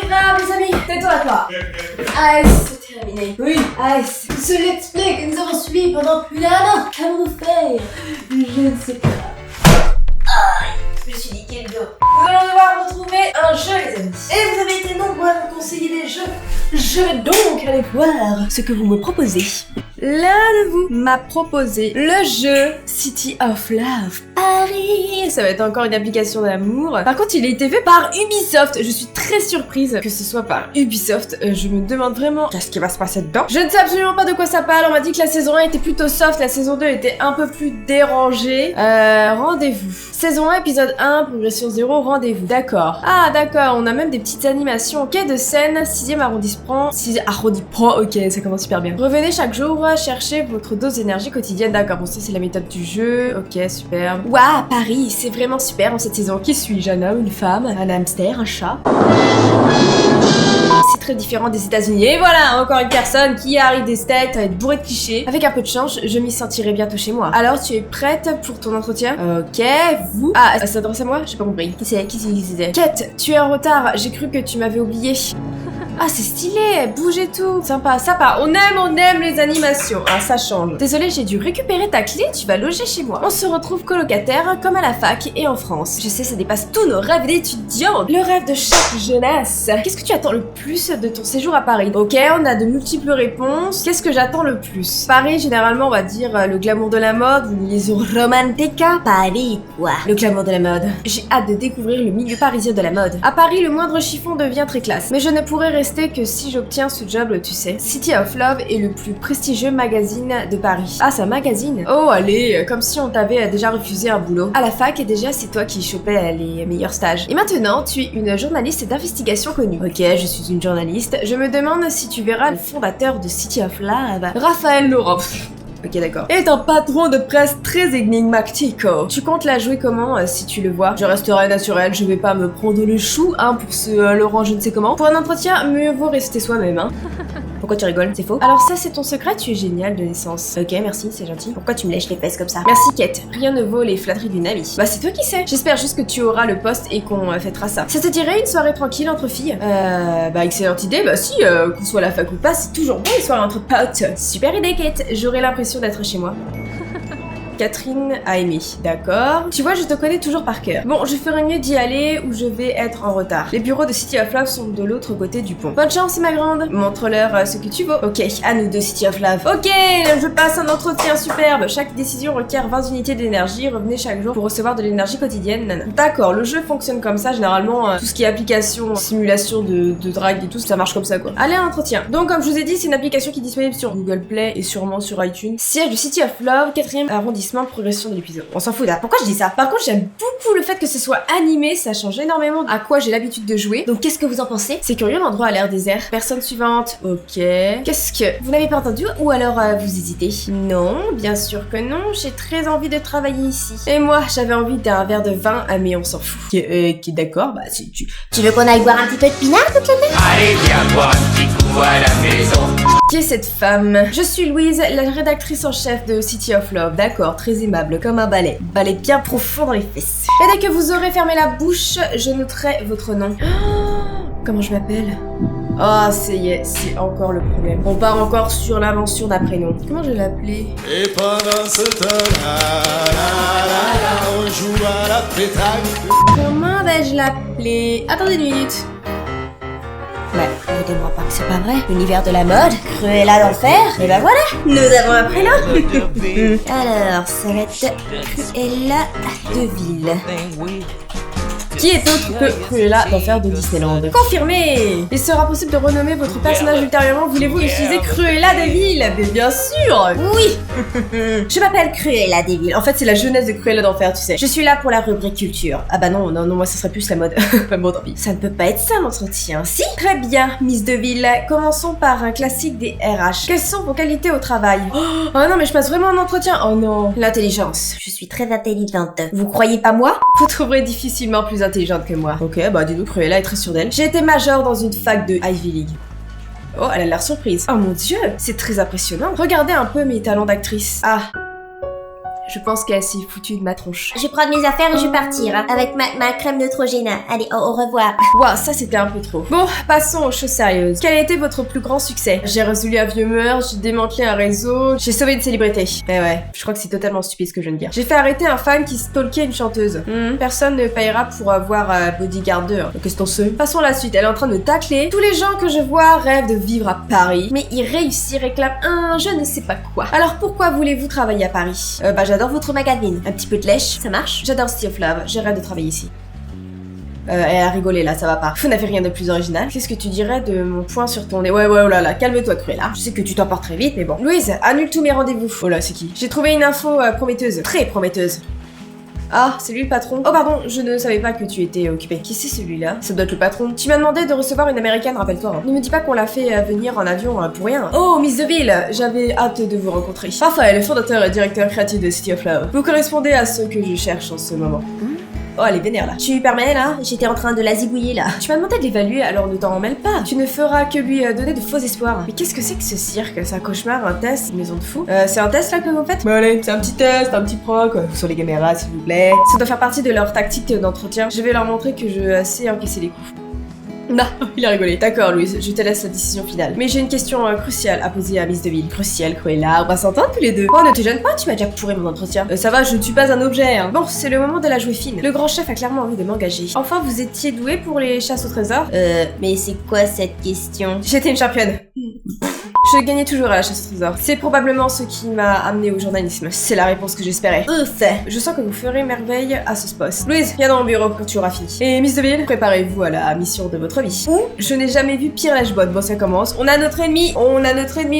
c'est grave les amis, tais-toi toi. Allez, c'est terminé. Oui, allez, ce let's play que nous avons suivi pendant plus d'un an. Qu'avons-nous fait? Je ne sais pas. Je me suis niqué le dos. Nous allons devoir retrouver un jeu les amis. Et vous avez été nombreux à me conseiller des jeux. Je vais donc aller voir ce que vous me proposez. L'un de vous m'a proposé le jeu City of Love Paris. Ça va être encore une application d'amour. Par contre, il a été fait par Ubisoft. Je suis très surprise que ce soit par Ubisoft. Je me demande vraiment qu'est-ce qui va se passer dedans. Je ne sais absolument pas de quoi ça parle. On m'a dit que la saison 1 était plutôt soft. La saison 2 était un peu plus dérangée. Rendez-vous. Saison 1, épisode 1, progression 0, rendez-vous. D'accord. Ah, d'accord. On a même des petites animations. Quai de Seine, 6e arrondissement. 6e arrondissement. Ok, ça commence super bien. Revenez chaque jour chercher votre dose d'énergie quotidienne. D'accord, bon ça c'est la méthode du jeu. Ok, super. Waouh, Paris, c'est vraiment super en cette saison. Qui suis-je? Un homme, une femme, un hamster, un chat? C'est très différent des États-Unis. Et voilà, encore une personne qui arrive des States, ça va être bourré de clichés. Avec un peu de chance, je m'y sentirai bientôt chez moi. Alors, tu es prête pour ton entretien? Ok, vous? Ah, ça s'adresse à moi? J'ai pas compris. Qui c'est? Kate, tu es en retard. J'ai cru que tu m'avais oublié. Ah, c'est stylé, bouge et tout. Sympa, sympa. On aime les animations. Ah, ça change. Désolé, j'ai dû récupérer ta clé. Tu vas loger chez moi. On se retrouve colocataire comme à la fac et en France. Je sais, ça dépasse tous nos rêves d'étudiants. Le rêve de chaque jeunesse. Qu'est-ce que tu attends le plus de ton séjour à Paris? Ok, on a de multiples réponses. Qu'est-ce que j'attends le plus? Paris, généralement, on va dire le glamour de la mode, une liaison romantica. Paris, quoi. Le glamour de la mode. J'ai hâte de découvrir le milieu parisien de la mode. À Paris, le moindre chiffon devient très classe. Mais je ne pourrais rester que si j'obtiens ce job, tu sais. City of Love est le plus prestigieux magazine de Paris. Ah, c'est un magazine? Oh, allez, comme si on t'avait déjà refusé un boulot. À la fac, et déjà, c'est toi qui chopais les meilleurs stages. Et maintenant, tu es une journaliste d'investigation connue. Ok, je suis une journaliste. Je me demande si tu verras le fondateur de City of Love, Raphaël Laurent. Ok, d'accord. Est un patron de presse très énigmatique. Tu comptes la jouer comment si tu le vois? Je resterai naturel, je vais pas me prendre le chou, hein, pour ce Laurent je ne sais comment. Pour un entretien, mieux vaut rester soi-même, hein. Pourquoi tu rigoles? C'est faux? Alors ça, c'est ton secret? Tu es génial de naissance. Ok, merci, c'est gentil. Pourquoi tu me lèches les fesses comme ça? Merci, Kate. Rien ne vaut les flatteries d'une amie. Bah, c'est toi qui sais. J'espère juste que tu auras le poste et qu'on fêtera ça. Ça te dirait une soirée tranquille entre filles? Bah, excellente idée. Bah si, qu'on soit à la fac ou pas, c'est toujours bon les soirées entre potes. Super idée, Kate. J'aurai l'impression d'être chez moi. Catherine a aimé. D'accord. Tu vois, je te connais toujours par cœur. Bon, je ferais mieux d'y aller ou je vais être en retard. Les bureaux de City of Love sont de l'autre côté du pont. Bonne chance, ma grande. Montre-leur ce que tu vaux. Ok, à nous deux, City of Love. Ok, je passe un entretien superbe. Chaque décision requiert 20 unités d'énergie. Revenez chaque jour pour recevoir de l'énergie quotidienne. D'accord, le jeu fonctionne comme ça. Généralement, tout ce qui est application, simulation de drague et tout, ça marche comme ça, quoi. Allez, un entretien. Donc, comme je vous ai dit, c'est une application qui est disponible sur Google Play et sûrement sur iTunes. Siège du City of Love, 4e arrondissement, progression de l'épisode. On s'en fout là. Pourquoi je dis ça? Par contre, j'aime beaucoup le fait que ce soit animé, ça change énormément à quoi j'ai l'habitude de jouer. Donc qu'est-ce que vous en pensez? C'est curieux, l'endroit a l'air désert. Personne suivante. Ok. Qu'est-ce que... Vous n'avez pas entendu ou alors vous hésitez? Non, bien sûr que non. J'ai très envie de travailler ici. Et moi, j'avais envie d'un verre de vin, mais on s'en fout. Ok, d'accord, bah si tu... Tu veux qu'on aille boire un petit peu de pinard toute la nuit? Allez, viens boire un petit coup à la maison. Qui est cette femme? Je suis Louise, la rédactrice en chef de City of Love. D'accord, très aimable, comme un balai. Balai bien profond dans les fesses. Et dès que vous aurez fermé la bouche, je noterai votre nom. Oh, comment je m'appelle? Ah, c'est encore le problème. On part encore sur l'invention d'un prénom. Comment je vais l'appeler? Et pendant ce temps-là, on joue à la pétanque. Comment vais-je l'appeler? Attendez une minute. Ouais, ne dis-moi pas que c'est pas vrai. L'univers de la mode, Cruella d'enfer, et ben voilà, nous avons un prénom. Alors, ça va être Cruella de Ville. Qui est autre que Cruella d'enfer de Disneyland? Confirmé! Il sera possible de renommer votre personnage ultérieurement. Voulez-vous utiliser Cruella de Vil? Mais bien sûr! Oui. Je m'appelle Cruella de Vil. En fait, c'est la jeunesse de Cruella d'enfer, tu sais. Je suis là pour la rubrique culture. Ah bah non, moi ça serait plus la mode. Bon, tant pis. Ça ne peut pas être ça l'entretien, si? Très bien, Miss Deville. Commençons par un classique des RH. Quelles sont vos qualités au travail? Oh non, mais je passe vraiment un entretien. Oh non. L'intelligence. Je suis très intelligente. Vous croyez pas moi? Vous trouverez difficilement plus intelligente que moi. Ok, bah dis-nous, Cruella est très sûre d'elle. J'ai été majeure dans une fac de Ivy League. Oh, elle a l'air surprise. Oh mon dieu, c'est très impressionnant. Regardez un peu mes talents d'actrice. Ah. Je pense qu'elle s'est foutue de ma tronche. Je vais prendre mes affaires et je vais partir, hein, avec ma crème Neutrogena. Allez, au revoir. Waouh, ça c'était un peu trop. Bon, passons aux choses sérieuses. Quel a été votre plus grand succès? J'ai résolu un vieux meurtre, j'ai démantelé un réseau, j'ai sauvé une célébrité. Ouais, je crois que c'est totalement stupide ce que je viens de dire. J'ai fait arrêter un fan qui stalkait une chanteuse. Personne ne payera pour avoir Bodyguard 2. Qu'est-ce qu'on sait? Passons à la suite, elle est en train de tacler. Tous les gens que je vois rêvent de vivre à Paris, mais ils réussissent, réclament un je ne sais pas quoi. Alors pourquoi voulez-vous travailler à Paris? J'adore votre magazine. Un petit peu de lèche, ça marche? J'adore City of Love, j'ai rêve de travailler ici. Elle a rigolé là, ça va pas. Vous n'avez rien de plus original. Qu'est-ce que tu dirais de mon poing sur ton nez? Ouais, oh là là, calme-toi Cruella. Je sais que tu t'emportes très vite, mais bon. Louise, annule tous mes rendez-vous. Oh là, c'est qui? J'ai trouvé une info prometteuse, très prometteuse. Ah, c'est lui le patron. Oh pardon, je ne savais pas que tu étais occupé. Qui c'est celui-là? Ça doit être le patron. Tu m'as demandé de recevoir une américaine, rappelle-toi. Ne me dis pas qu'on l'a fait venir en avion pour rien. Oh, Miss Deville, j'avais hâte de vous rencontrer. Raphaël, fondateur et directeur créatif de City of Love. Vous correspondez à ce que je cherche en ce moment. Oh, elle est vénère là. Tu permets là? J'étais en train de la zigouiller là. Tu m'as demandé de l'évaluer, alors ne t'en mêle pas. Tu ne feras que lui donner de faux espoirs. Mais qu'est-ce que c'est que ce cirque? C'est un cauchemar, un test, une maison de fous? C'est un test là que vous faites? Bah allez, c'est un petit test, un petit proc. Sur les caméras s'il vous plaît. Ça doit faire partie de leur tactique d'entretien. Je vais leur montrer que je sais encaisser les coups. Non, il a rigolé. D'accord, Louise, je te laisse la décision finale. Mais j'ai une question cruciale à poser à Miss Deville. Cruciale, Cruella, on va s'entendre tous les deux. Oh, ne te gêne pas, tu m'as déjà pourri mon entretien. Ça va, je ne suis pas un objet, hein. Bon, c'est le moment de la jouer fine. Le grand chef a clairement envie de m'engager. Enfin, vous étiez doué pour les chasses au trésor? Mais c'est quoi cette question? J'étais une championne. Je gagnais toujours à la chasse au trésor. C'est probablement ce qui m'a amené au journalisme. C'est la réponse que j'espérais. Ouf! Je sens que vous ferez merveille à ce poste. Louise, viens dans mon bureau quand tu auras fini. Et Miss Deville, préparez-vous à la mission de votre vie. Je n'ai jamais vu pire lèche-botte. Bon, ça commence. On a notre ennemi,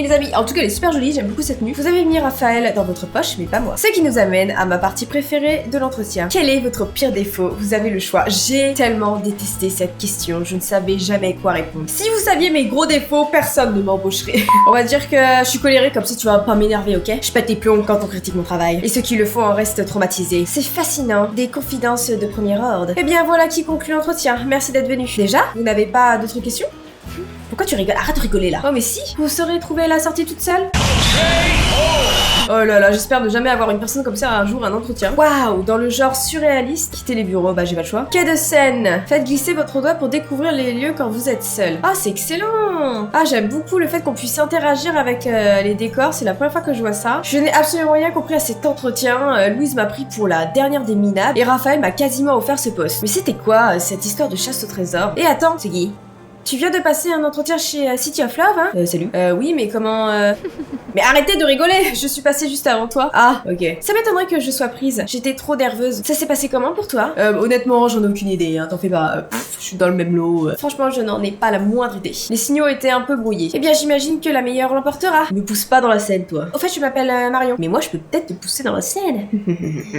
les amis. En tout cas, elle est super jolie, j'aime beaucoup cette tenue. Vous avez mis Raphaël dans votre poche, mais pas moi. Ce qui nous amène à ma partie préférée de l'entretien. Quel est votre pire défaut? Vous avez le choix. J'ai tellement détesté cette question, je ne savais jamais quoi répondre. Si vous saviez mes gros défauts, personne ne m'embaucherait. On va dire que je suis colérique, comme ça tu vas pas m'énerver, ok? Je pète les plombs quand on critique mon travail. Et ceux qui le font en restent traumatisés. C'est fascinant, des confidences de premier ordre. Eh bien voilà qui conclut l'entretien. Merci d'être venu. Déjà, vous n'avez pas d'autres questions? Pourquoi tu rigoles? Arrête de rigoler là. Oh mais si, vous saurez trouver la sortie toute seule? Oh là là, j'espère ne jamais avoir une personne comme ça un jour, un entretien. Waouh, dans le genre surréaliste, quittez les bureaux, bah j'ai pas le choix. Quai de Seine, faites glisser votre doigt pour découvrir les lieux quand vous êtes seul. Ah, c'est excellent. Ah, j'aime beaucoup le fait qu'on puisse interagir avec les décors, c'est la première fois que je vois ça. Je n'ai absolument rien compris à cet entretien. Louise m'a pris pour la dernière des minables et Raphaël m'a quasiment offert ce poste. Mais c'était quoi cette histoire de chasse au trésor? Et attends, c'est qui? Tu viens de passer un entretien chez City of Love, hein? Salut. Oui, mais comment Mais arrêtez de rigoler! Je suis passée juste avant toi. Ah, ok. Ça m'étonnerait que je sois prise. J'étais trop nerveuse. Ça s'est passé comment pour toi? Honnêtement, j'en ai aucune idée, hein. T'en fais pas. Je suis dans le même lot. Franchement, je n'en ai pas la moindre idée. Les signaux étaient un peu brouillés. Eh bien, j'imagine que la meilleure l'emportera. Me pousse pas dans la scène, toi. Au fait, je m'appelle Marion. Mais moi, je peux peut-être te pousser dans la scène.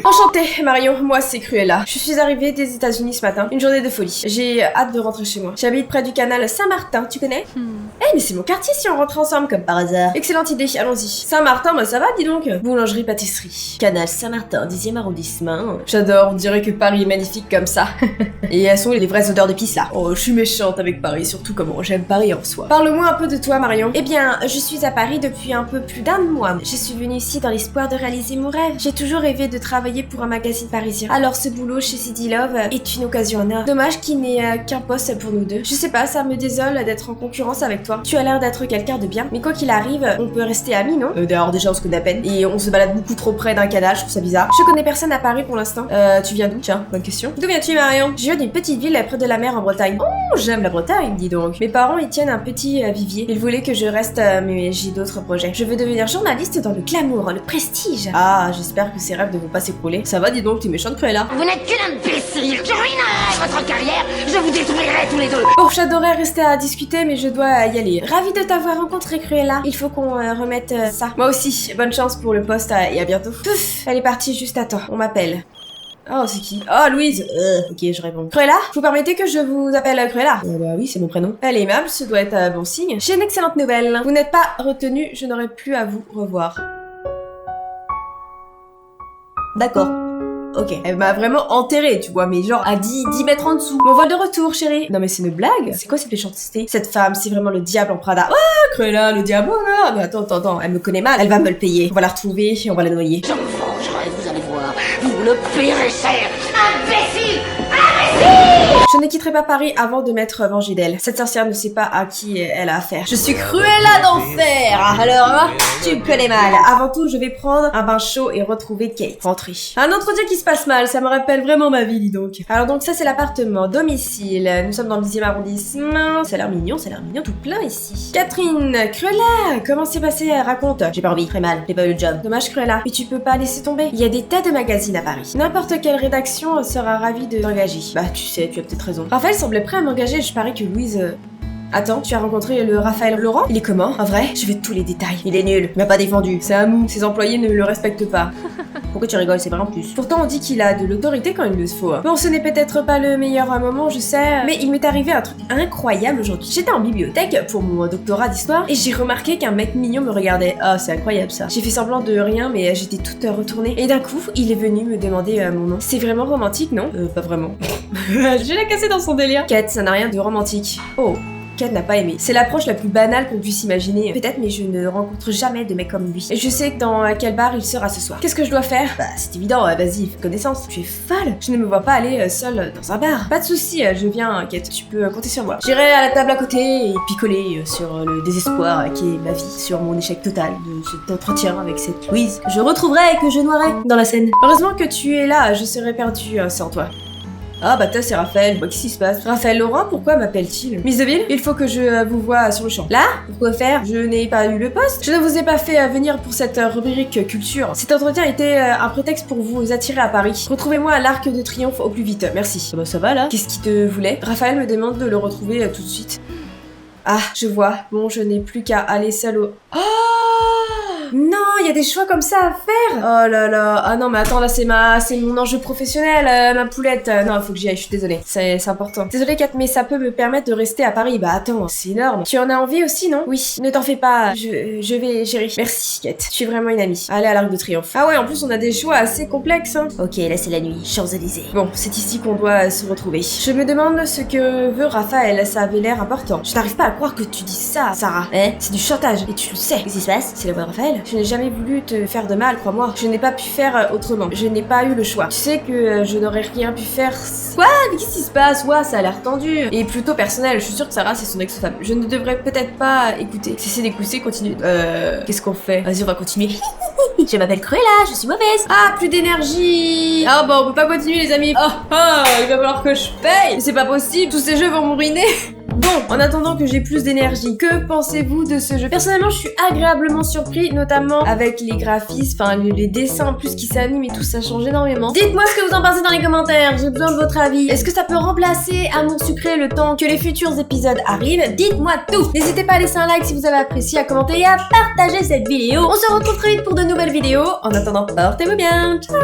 Enchantée, Marion. Moi, c'est Cruella. Je suis arrivée des États-Unis ce matin. Une journée de folie. J'ai hâte de rentrer chez moi. J'habite près du canal Saint-Martin, tu connais? Eh, mais c'est mon quartier si on rentre ensemble comme par hasard. Excellente idée, allons-y. Saint-Martin, bah ça va, dis donc. Boulangerie-pâtisserie. Canal Saint-Martin, 10e arrondissement. J'adore, on dirait que Paris est magnifique comme ça. Et elles sont les vraies odeurs de pisse là. Oh, je suis méchante avec Paris, surtout comment j'aime Paris en soi. Parle-moi un peu de toi, Marion. Eh bien, je suis à Paris depuis un peu plus d'un mois. Je suis venue ici dans l'espoir de réaliser mon rêve. J'ai toujours rêvé de travailler pour un magazine parisien. Alors ce boulot chez City Love est une occasion en or. Dommage qu'il n'ait qu'un poste pour nous deux. Je sais pas, ça me désole d'être en concurrence avec toi. Tu as l'air d'être quelqu'un de bien, mais quoi qu'il arrive, on peut rester amis, non? D'ailleurs, déjà on se connaît à peine, et on se balade beaucoup trop près d'un canal, je trouve ça bizarre. Je connais personne à Paris pour l'instant. Tu viens d'où? Tiens, bonne question. D'où viens-tu, Marion? Je viens d'une petite ville près de la mer en Bretagne. Oh, j'aime la Bretagne, dis donc. Mes parents y tiennent un petit vivier. Ils voulaient que je reste, mais j'ai d'autres projets. Je veux devenir journaliste dans le glamour, le prestige. Ah, j'espère que ces rêves ne vont pas s'écrouler. Ça va, dis donc, t'es méchante, Cruella. Vous n'êtes qu'une imbécile. Je ruinerai votre carrière. Je vous détruirai tous les deux. Bon, j'adorerais rester à discuter, mais je dois y aller. Ravie de t'avoir rencontré, Cruella. Il faut qu'on remette ça. Moi aussi. Bonne chance pour le poste et à bientôt. Pouf, elle est partie juste à temps. On m'appelle. Oh, c'est qui? Oh, Louise. Ok, je réponds. Cruella, vous permettez que je vous appelle Cruella? Bah oui, c'est mon prénom. Elle est aimable, ce doit être bon signe. J'ai une excellente nouvelle. Vous n'êtes pas retenu, je n'aurai plus à vous revoir. D'accord. Ok. Elle m'a vraiment enterrée, tu vois, mais genre à 10 mètres en dessous. Mon vol de retour, chérie. Non mais c'est une blague? C'est quoi cette méchanceté? Cette femme, c'est vraiment le diable en Prada. Oh, Cruella, le diable, oh là. Mais attends, elle me connaît mal. Elle va me le payer. On va la retrouver et on va la noyer. Je me vengerai, vous Vous ne paierez cher. Imbécile. Je ne quitterai pas Paris avant de m'être vengée d'elle. Cette sorcière ne sait pas à qui elle a affaire. Je suis Cruella d'enfer. Alors, hein, tu me connais mal. Avant tout, je vais prendre un bain chaud et retrouver Kate. Rentrée. Un entretien qui se passe mal, ça me rappelle vraiment ma vie, dis donc. Alors donc ça c'est l'appartement, domicile. Nous sommes dans le 10e arrondissement. Ça a l'air mignon, tout plein ici. Catherine, Cruella, comment c'est passé? Raconte. J'ai pas envie, très mal, j'ai pas eu le job. Dommage Cruella, mais tu peux pas laisser tomber. Il y a des tas de magazines à Paris. N'importe quelle rédaction sera ravie de t'engager. Bah tu sais, tu as peut-être raison. Raphaël semblait prêt à m'engager, je parie que Louise... Attends, tu as rencontré le Raphaël Laurent? Il est comment? En vrai? Je veux tous les détails. Il est nul, il m'a pas défendu. C'est un mou, ses employés ne le respectent pas. Pourquoi tu rigoles, c'est vrai en plus. Pourtant on dit qu'il a de l'autorité quand il le faut. Bon, ce n'est peut-être pas le meilleur moment, je sais, mais il m'est arrivé un truc incroyable aujourd'hui. J'étais en bibliothèque pour mon doctorat d'histoire et j'ai remarqué qu'un mec mignon me regardait. Ah, c'est incroyable ça. J'ai fait semblant de rien, mais j'étais toute retournée. Et d'un coup, il est venu me demander mon nom. C'est vraiment romantique, non? Pas vraiment. Je l'ai cassé dans son délire. Kate, ça n'a rien de romantique. Oh. Kate n'a pas aimé. C'est l'approche la plus banale qu'on puisse imaginer. Peut-être, mais je ne rencontre jamais de mec comme lui. Et je sais dans quel bar il sera ce soir. Qu'est-ce que je dois faire? Bah, c'est évident, vas-y, fais connaissance. Tu es folle. Je ne me vois pas aller seule dans un bar. Pas de soucis, je viens, Kate. Tu peux compter sur moi. J'irai à la table à côté et picoler sur le désespoir qui est ma vie, sur mon échec total de cet entretien avec cette Louise. Je retrouverai et que je noierai dans la scène. Heureusement que tu es là, je serais perdue sans toi. Ah bah toi c'est Raphaël, qu'est-ce qui se passe? Raphaël Laurent, pourquoi m'appelle-t-il? Miss Deville, il faut que je vous voie sur le champ. Là? Pourquoi faire? Je n'ai pas eu le poste. Je ne vous ai pas fait venir pour cette rubrique culture. Cet entretien était un prétexte pour vous attirer à Paris. Retrouvez-moi à l'Arc de Triomphe au plus vite, merci. Bah ça va là? Qu'est-ce qui te voulait? Raphaël me demande de le retrouver tout de suite. Ah, je vois. Bon, je n'ai plus qu'à aller seul au... Oh non, il y a des choix comme ça à faire. Oh là là. Ah non, mais attends, là c'est mon enjeu professionnel, ma poulette. Non, faut que j'y aille, je suis désolée. C'est important. Désolée, Kat, mais ça peut me permettre de rester à Paris. Bah attends, c'est énorme. Tu en as envie aussi, non? Oui, ne t'en fais pas. Je vais gérer. Merci, Kat. Tu es vraiment une amie. Allez à l'Arc de Triomphe. Ah ouais, en plus on a des choix assez complexes, hein. Ok, là c'est la nuit, Champs-Élysées. Bon, c'est ici qu'on doit se retrouver. Je me demande ce que veut Raphaël. Ça avait l'air important. Je n'arrive pas à croire que tu dis ça, Sarah. Hein? C'est du chantage et tu le sais. Qu'est-ce qui se passe? C'est la voix de Raphaël. Je n'ai jamais voulu te faire de mal, crois-moi. Je n'ai pas pu faire autrement. Je n'ai pas eu le choix. Tu sais que je n'aurais rien pu faire. Quoi? Mais qu'est-ce qui se passe? Ouais, ça a l'air tendu. Et plutôt personnel. Je suis sûre que Sarah, c'est son ex-femme. Je ne devrais peut-être pas écouter. Cesser d'écouter, continue. Qu'est-ce qu'on fait? Vas-y, on va continuer. Je m'appelle Cruella, je suis mauvaise. Ah, plus d'énergie. Ah bah, on peut pas continuer, les amis. Il va falloir que je paye. C'est pas possible. Tous ces jeux vont me ruiner. Bon, en attendant que j'ai plus d'énergie, que pensez-vous de ce jeu? Personnellement, je suis agréablement surpris, notamment avec les graphismes, enfin les dessins en plus qui s'animent et tout, ça change énormément. Dites-moi ce que vous en pensez dans les commentaires, j'ai besoin de votre avis. Est-ce que ça peut remplacer Amour Sucré le temps que les futurs épisodes arrivent? Dites-moi tout. N'hésitez pas à laisser un like si vous avez apprécié, à commenter et à partager cette vidéo. On se retrouve très vite pour de nouvelles vidéos. En attendant, portez-vous bien. Ciao.